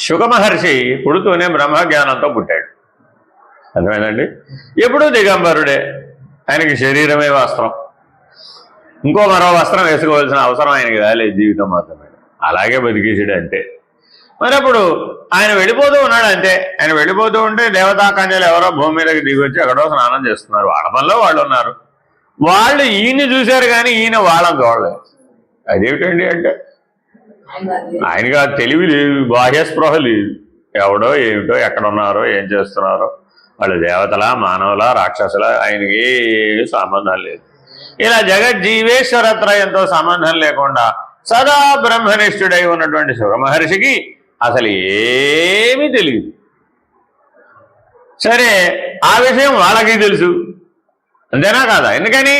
శుక మహర్షి పుడుతూనే బ్రహ్మజ్ఞానంతో పుట్టాడు. అర్థమైందండి. ఎప్పుడూ దిగంబరుడే, ఆయనకి శరీరమే వస్త్రం, మరో వస్త్రం వేసుకోవాల్సిన అవసరం ఆయనకి రాలేదు జీవితం మాత్రమే. అలాగే బతికేసాడు అంతే. మరి అప్పుడు ఆయన వెళ్ళిపోతూ ఉన్నాడు అంతే. ఆయన వెళ్ళిపోతూ ఉంటే దేవతాకన్యలు ఎవరో భూమి మీదకి దిగొచ్చి ఎక్కడో స్నానం చేస్తున్నారు. వాళ్ళ పనిలో వాళ్ళు ఉన్నారు. వాళ్ళు ఈయన్ని చూశారు కానీ ఈయన వాళ్ళని చూడలేదు. అదేమిటండి అంటే ఆయనగా తెలివి లేదు, బాహ్యస్పృహ లేదు. ఎవడో ఏమిటో ఎక్కడున్నారో ఏం చేస్తున్నారో, వాళ్ళు దేవతలా మానవులా రాక్షసులా ఆయనకి ఏ సంబంధం లేదు. ఇలా జగజ్జీవేశ్వరత్రయంతో సంబంధం లేకుండా సదా బ్రహ్మనిష్ఠుడై ఉన్నటువంటి శుక మహర్షికి అసలు ఏమీ తెలియదు. సరే, ఆ విషయం వాళ్ళకి తెలుసు, అంతేనా కాదా? ఎందుకని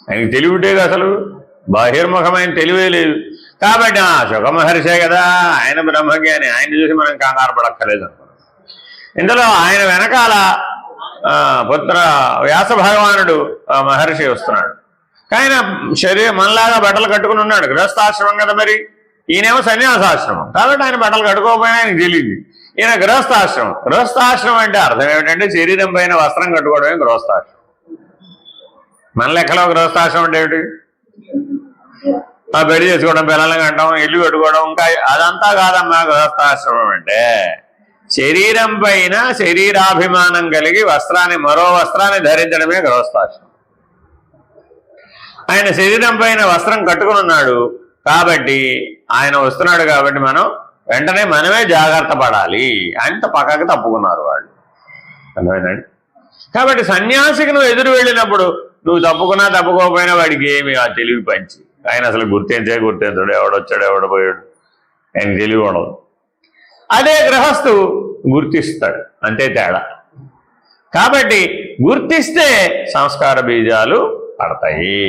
ఆయనకి తెలివి ఉండేది, అసలు బహిర్ముఖమైన తెలివే లేదు. కాబట్టి శుక మహర్షే కదా, ఆయన బ్రహ్మజ్ఞాని, ఆయన చూసి మనం కంగారు పడక్కర్లేదు అనుకున్నాం. ఇందులో ఆయన వెనకాల పుత్ర వ్యాస భగవానుడు మహర్షి వస్తున్నాడు. ఆయన శరీరం మనలాగా బట్టలు కట్టుకుని ఉన్నాడు, గృహస్థాశ్రమం కదా. మరి ఈయనేమో సన్యాసాశ్రమం కాబట్టి ఆయన బట్టలు కట్టుకోకపోయినా ఆయనకు తెలియదు. ఈయన గృహస్థాశ్రమం. గృహస్థాశ్రమం అంటే అర్థం ఏమిటంటే శరీరం పైన వస్త్రం కట్టుకోవడమే గృహస్థాశ్రమం. మన లెక్కలో గృహస్థాశ్రమం అంటే ఏమిటి? పెళ్లి చేసుకోవడం, పిల్లల్ని కట్టడం, ఇల్లు కట్టుకోవడం, ఇంకా అదంతా కాదమ్మా. గృహస్థాశ్రమం అంటే శరీరం పైన శరీరాభిమానం కలిగి మరో వస్త్రాన్ని ధరించడమే గృహస్థాశ్రమం. ఆయన శరీరం పైన వస్త్రం కట్టుకుని ఉన్నాడు కాబట్టి, ఆయన వస్తున్నాడు కాబట్టి మనం వెంటనే మనమే జాగ్రత్త పడాలి. ఆయనతో పక్కకి తప్పుకున్నారు వాళ్ళు. అర్థమైందండి. కాబట్టి సన్యాసికి నువ్వు ఎదురు వెళ్ళినప్పుడు నువ్వు తప్పుకున్నా తప్పుకోకపోయినా వాడికి ఏమి ఆ తెలివి పంచి ఆయన అసలు గుర్తించడు, ఎవడొచ్చాడు ఎవడపోయాడు, ఆయన తెలివి ఉండదు. అదే గృహస్థు గుర్తిస్తాడు, అంతే తేడా. కాబట్టి గుర్తిస్తే సంస్కార బీజాలు పడతాయి.